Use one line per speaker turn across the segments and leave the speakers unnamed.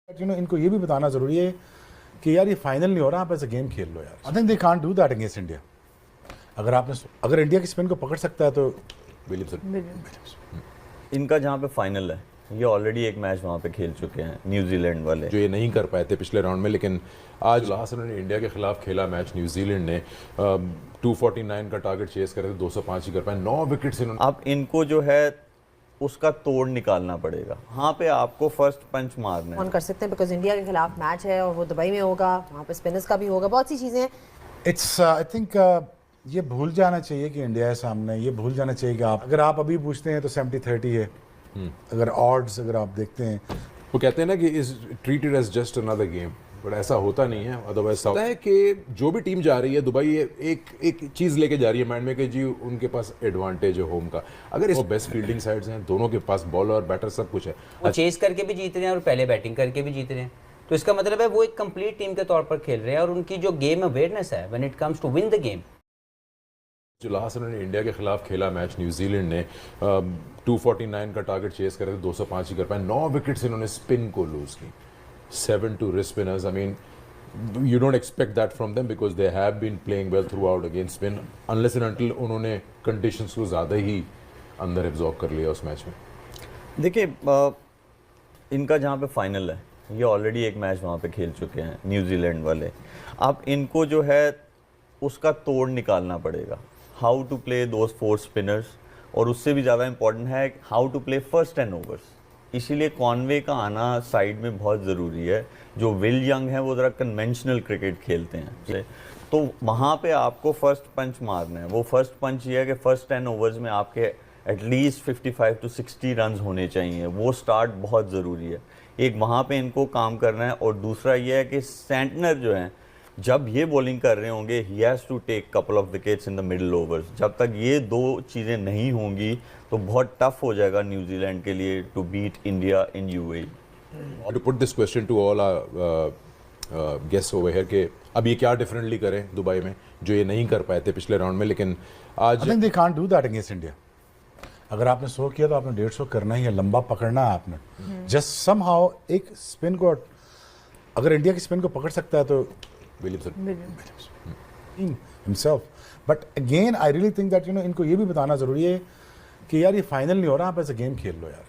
इनको ये भी बताना जरूरी है कि यार ये फाइनल नहीं हो रहा, आप ऐसे गेम खेल लो यार। I think they can't do that against India. अगर इंडिया की स्पिन को पकड़ सकता है तो
इनका जहाँ पे फाइनल है, ये ऑलरेडी एक मैच वहाँ पे खेल चुके हैं न्यूजीलैंड वाले,
जो ये नहीं कर पाए थे पिछले राउंड में। लेकिन आज लास्ट उन्होंने इंडिया के खिलाफ खेला मैच, न्यूजीलैंड ने 249 का टारगेट चेस करे थे, 205 ही कर पाए, 9 विकेट्स इन्होंने।
अब इनको जो है उसका तोड़ निकालना पड़ेगा। हाँ पे आपको फर्स्ट पंच मारना है।
ऑन कर सकते हैं बिकॉज इंडिया के खिलाफ मैच है और वो दुबई में होगा, वहाँ पे स्पिनर्स का भी होगा, बहुत सी चीज़ें हैं।
इट्स आई थिंक ये भूल जाना चाहिए कि इंडिया है सामने, ये भूल जाना चाहिए कि अगर आप अभी पूछते हैं तो 70-30 है। अगर ऑड्स अगर आप देखते हैं,
वो कहते हैं ना कि is treated as just another game, but ऐसा होता नहीं है। अदरवाइज होता है कि जो भी टीम जा रही है दुबई, एक चीज़ लेके जा रही है माइंड में कि जी उनके पास एडवांटेज है होम का। अगर इस बेस्ट फील्डिंग साइड्स हैं, दोनों के पास बॉलर और बैटर सब कुछ है,
वो चेस करके भी जीत रहे हैं और पहले बैटिंग करके भी जीत रहे हैं, तो इसका मतलब है वो एक कंप्लीट टीम के तौर पर खेल रहे हैं और उनकी जो गेम अवेयरनेस है when it comes to win the game.
जो लास्ट उन्होंने इंडिया के खिलाफ खेला मैच, न्यूजीलैंड ने 249 का टारगेट चेस करे थे, 205 ही कर पाए, 9 विकेट्स इन्होंने स्पिन को लूज की, 7 to wrist spinners. I mean, you don't expect that from them because they have been playing well throughout against spin, unless and until उन्होंने conditions को ज़्यादा ही अंदर एब्जॉर्ब कर लिया उस मैच में।
देखिए इनका जहाँ पे फाइनल है, ये ऑलरेडी एक मैच वहाँ पे खेल चुके हैं न्यूजीलैंड वाले। अब इनको जो है उसका तोड़ निकालना पड़ेगा, how to play those 4 spinners, और उससे भी ज़्यादा इंपॉर्टेंट है how to play first 10 overs. इसीलिए कॉनवे का आना साइड में बहुत ज़रूरी है। जो विल यंग है वो ज़रा कन्वेंशनल क्रिकेट खेलते हैं, तो वहाँ पे आपको फर्स्ट पंच मारना है। वो फर्स्ट पंच ये है कि फर्स्ट 10 ओवर्स में आपके एटलीस्ट 55 to 60 रन होने चाहिए। वो स्टार्ट बहुत ज़रूरी है, एक वहाँ पे इनको काम करना है। और दूसरा ये है कि सेंटनर जो है जब ये बॉलिंग कर रहे होंगे, he has to take couple of wickets in the middle overs. जब तक ये दो चीज़ें नहीं होंगी तो बहुत टफ हो जाएगा न्यूजीलैंड के लिए to beat India in UAE.
To put this question to all guest over here कि अब ये क्या डिफरेंटली करें दुबई में, जो ये नहीं कर पाए थे पिछले राउंड में। लेकिन आज
I think they can't do that against India. अगर आपने 100 किया तो आपने 150 करना ही है, लंबा पकड़ना है आपने। जस्ट समहाउ एक स्पिन को, अगर इंडिया की स्पिन को पकड़ सकता है तो himself. But again, I really think that इनको ये भी बताना जरूरी है कि यार ये फाइनल नहीं हो रहा, आप ऐसे गेम खेल लो यार।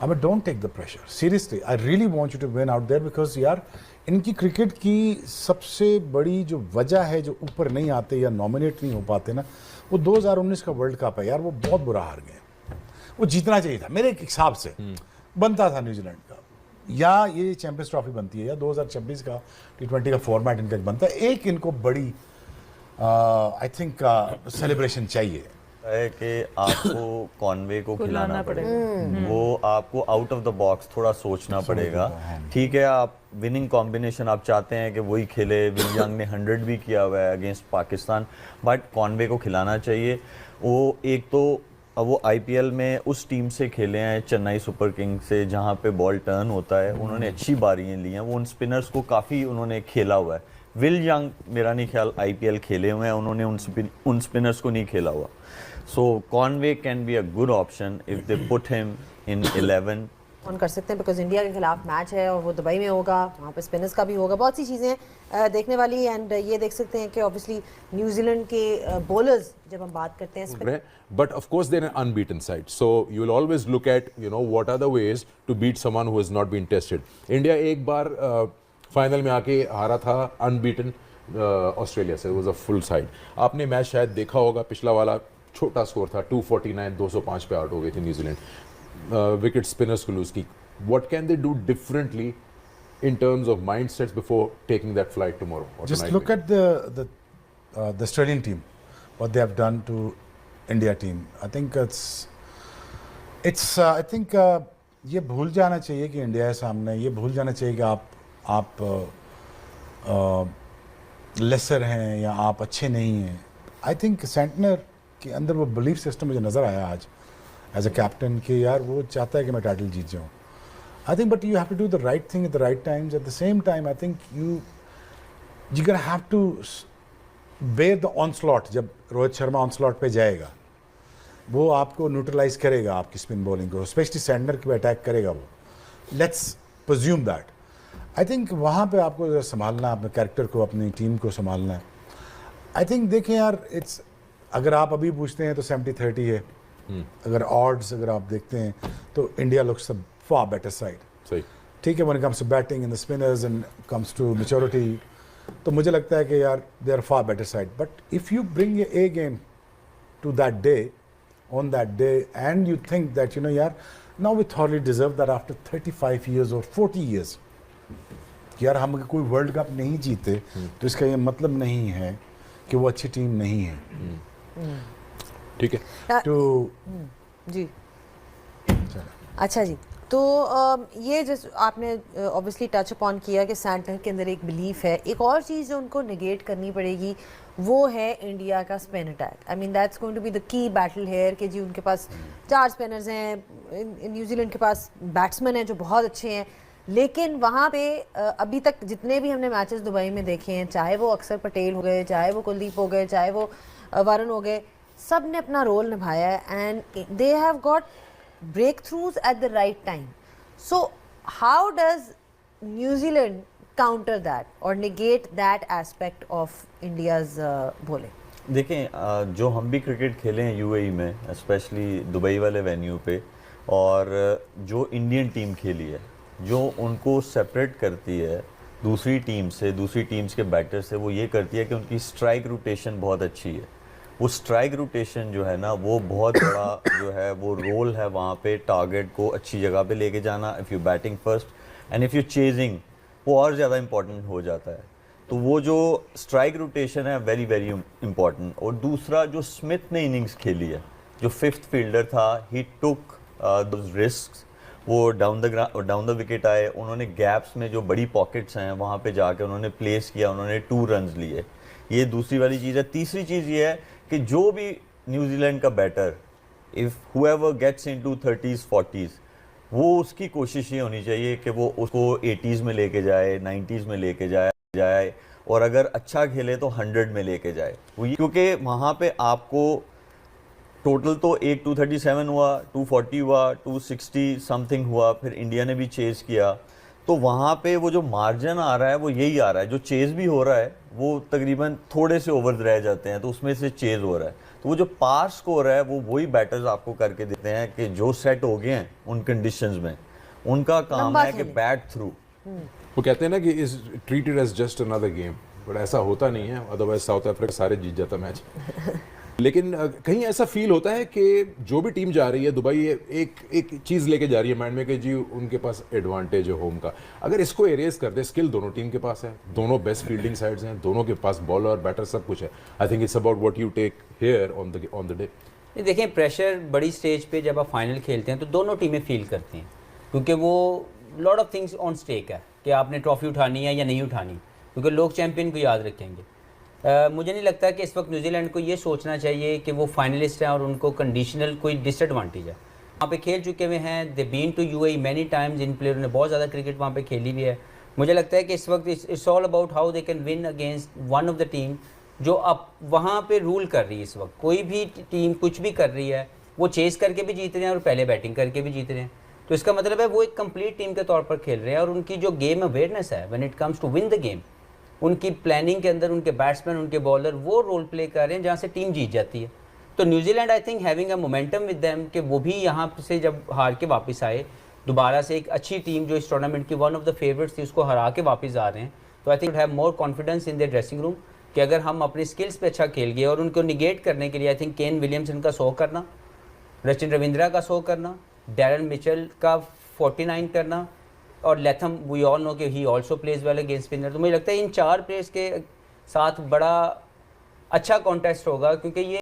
I mean, don't take the pressure. Seriously, I really want you to win out there because यार इनकी क्रिकेट की सबसे बड़ी जो वजह है, जो ऊपर नहीं आते या नॉमिनेट नहीं हो पाते ना, वो 2019 का वर्ल्ड कप है यार। वो बहुत बुरा हार गए, वो जीतना चाहिए था मेरे हिसाब से, बनता था न्यूजीलैंड का, या ये चैंपियंस ट्रॉफी बनती है, या 2026 का T20 का फॉर्मेट इनका बनता है। एक इनको बड़ी आई थिंक सेलिब्रेशन चाहिए
है कि आपको कॉनवे को खिलाना पड़ेगा। वो आपको आउट ऑफ द बॉक्स थोड़ा सोचना पड़ेगा। ठीक है, आप विनिंग कॉम्बिनेशन आप चाहते हैं कि वही खेले, विल यंग ने 100 भी किया हुआ है अगेंस्ट पाकिस्तान, बट कॉनवे को खिलाना चाहिए। वो एक तो वो आईपीएल में उस टीम से खेले हैं, चेन्नई सुपर किंग से, जहाँ पे बॉल टर्न होता है, उन्होंने अच्छी बारियाँ ली हैं, वो उन स्पिनर्स को काफ़ी उन्होंने खेला हुआ है। विल यंग मेरा नहीं ख्याल आईपीएल खेले हुए हैं, उन्होंने उन स्पिनर्स को नहीं खेला हुआ। So Conway can be a good option if they put him in 11।
On कर सकते हैं बिकॉज इंडिया के खिलाफ मैच है और वो दुबई में होगा, वहाँ पे स्पिनर्स का भी होगा, बहुत सी चीज़ें देखने वाली। एंड ये देख सकते हैं कि ऑब्वियसली न्यूजीलैंड के बॉलर्स जब हम बात करते हैं,
but of course they're an unbeaten side, so you will always look at what are the ways to beat someone who has not been tested. India एक बार फाइनल में आके हारा था अनबीटन ऑस्ट्रेलिया से, वाज अ फुल साइड। आपने match शायद देखा होगा, पिछला वाला छोटा स्कोर था, 249, 205 पे आउट हो गई थी न्यूजीलैंड, विकेट स्पिनर्स को लूज की। What can they do differently in terms of mindsets before taking that flight tomorrow?
Just look at the Australian team, what they have done to India team. I think it's I think ये भूल जाना चाहिए कि India है सामने, ये भूल जाना चाहिए कि आप लेसर हैं या आप अच्छे नहीं हैं। आई थिंक सेंटनर के अंदर वो बिलीफ सिस्टम मुझे नज़र आया आज एज अ कैप्टन कि यार वो चाहता है कि मैं टाइटल जीत जाऊँ। I think, but you have to do the right thing at the right times. At the same time, I think you're gonna have to bear the onslaught. जब Rohit Sharma onslaught पे जाएगा, वो आपको न्यूट्रलाइज करेगा, आपकी स्पिन बॉलिंग को, specially Santner की attack करेगा वो। Let's presume that. I think वहाँ पे आपको जरा संभालना, अपने कैरेक्टर को, अपनी टीम को संभालना है. I think देखें यार, it's अगर आप अभी पूछते हैं तो 70-30 है. अगर odds अगर आप देखते हैं तो India looks a far better side.
सही.
ठीक है, when it comes to batting and the spinners and comes to maturity, तो मुझे लगता है कि यार they are far better side. But if you bring your A game to that day, on that day, and you think that you know यार now we thoroughly deserve that after 35 years or 40 years, यार हम कोई world cup नहीं जीते तो इसका ये मतलब नहीं है कि वो अच्छी टीम नहीं है.
ठीक है.
तो
जी अच्छा जी, तो ये जैसे आपने ऑब्वियसली टच अपॉन किया कि सैंटनर के अंदर एक बिलीफ है. एक और चीज़ जो उनको निगेट करनी पड़ेगी वो है इंडिया का spin attack. I mean that's going to be the key battle here कि जी उनके पास 4 स्पिनर्स हैं, न्यूजीलैंड के पास बैट्समैन हैं जो बहुत अच्छे हैं, लेकिन वहाँ पे अभी तक जितने भी हमने मैचेस दुबई में देखे हैं, चाहे वो अक्षर पटेल हो गए, चाहे वो कुलदीप हो गए, चाहे वो वरुण हो गए, सब ने अपना रोल निभाया है and they have got breakthroughs at the right time. So how does New Zealand counter that or negate that aspect of India's bowling?
देखें, जो हम भी क्रिकेट खेले हैं यूएई में, स्पेशली दुबई वाले वेन्यू पे, और जो इंडियन टीम खेली है, जो उनको सेपरेट करती है दूसरी टीम से, दूसरी टीम्स के बैटर से, वो ये करती है कि उनकी स्ट्राइक रोटेशन बहुत अच्छी है. वो स्ट्राइक रोटेशन जो है ना, वो बहुत बड़ा जो है वो रोल है वहाँ पे टारगेट को अच्छी जगह पे लेके जाना. If you batting first and if you chasing, वो और ज़्यादा इंपॉर्टेंट हो जाता है. तो वो जो स्ट्राइक रोटेशन है वेरी वेरी इंपॉर्टेंट. और दूसरा जो स्मिथ ने इनिंग्स खेली है, जो 5th फील्डर था, ही टुक दोज रिस्क्स. वो डाउन द विकेट आए, उन्होंने गैप्स में जो बड़ी पॉकेट्स हैं वहाँ पे जाके उन्होंने प्लेस किया, उन्होंने 2 रन्स लिए. ये दूसरी वाली चीज़ है. तीसरी चीज़ ये है कि जो भी न्यूजीलैंड का batter, if whoever gets into 30s 40s, वो उसकी कोशिश ये होनी चाहिए कि वो उसको 80s में लेके जाए, 90s में लेके जाए और अगर अच्छा खेले तो 100 में लेके जाए. क्योंकि वहाँ पे आपको टोटल तो एक 237 हुआ, 240 हुआ, 260 समथिंग हुआ, फिर इंडिया ने भी चेज़ किया. तो वहाँ पे वो जो मार्जिन आ रहा है वो यही आ रहा है. जो चेज़ भी हो रहा है वो तकरीबन थोड़े से ओवर रह जाते हैं, तो उसमें से चेज़ हो रहा है. तो वो जो पार स्कोर है वो वही बैटर्स आपको करके देते हैं कि जो सेट हो गए हैं उन कंडीशंस में, उनका काम है कि बैट थ्रू.
वो कहते हैं ना कि is treated as just another game, but ऐसा होता नहीं है. अदरवाइज साउथ अफ्रीका सारे जीत जाता मैच. लेकिन कहीं ऐसा फील होता है कि जो भी टीम जा रही है दुबई, एक चीज़ लेके जा रही है माइंड में कि जी उनके पास एडवांटेज है होम का. अगर इसको एरेज कर दे, स्किल दोनों टीम के पास है, दोनों बेस्ट फील्डिंग साइड्स हैं, दोनों के पास बॉलर बैटर सब कुछ है. I think it's about what you take here on the day.
देखें, प्रेशर बड़ी स्टेज पे जब आप फाइनल खेलते हैं तो दोनों टीमें फील करती हैं, क्योंकि वो lot of things on stake है कि आपने ट्रॉफी उठानी है या नहीं उठानी, क्योंकि लोग चैंपियन को याद रखेंगे. मुझे नहीं लगता कि इस वक्त न्यूजीलैंड को ये सोचना चाहिए कि वो फाइनलिस्ट हैं और उनको कंडीशनल कोई डिसएडवांटेज है. वहाँ पे खेल चुके हुए हैं, they been to UAE many times, इन प्लेयरों ने बहुत ज़्यादा क्रिकेट वहाँ पे खेली भी है. मुझे लगता है कि इस वक्त it's all about how they can win against one of the team जो अब वहाँ पे रूल कर रही है. इस वक्त कोई भी टीम कुछ भी कर रही है, वो चेस करके भी जीत रहे हैं और पहले बैटिंग करके भी जीत रहे हैं. तो इसका मतलब है वो एक कंप्लीट टीम के तौर पर खेल रहे हैं और उनकी जो गेम अवेयरनेस है when it comes to win the game, उनकी प्लानिंग के अंदर उनके बैट्समैन, उनके बॉलर वो रोल प्ले कर रहे हैं जहाँ से टीम जीत जाती है. तो New Zealand I think having a momentum with them कि वो भी यहाँ से जब हार के वापस आए, दोबारा से एक अच्छी टीम जो इस टूर्नामेंट की वन ऑफ द फेवरेट्स थी उसको हरा के वापस आ रहे हैं. तो I think have more confidence in their dressing room कि अगर हम अपने स्किल्स पे अच्छा खेल गए. और उनको निगेट करने के लिए आई थिंक केन विलियमसन का 100 करना, रचिन रविंद्रा का 100 करना, डैरन मिचेल का 49 करना, और लेथम वी ऑल नो कि ही also pledge well against spinner. तो मुझे लगता है इन 4 प्लेयर्स के साथ बड़ा अच्छा कॉन्टेस्ट होगा, क्योंकि ये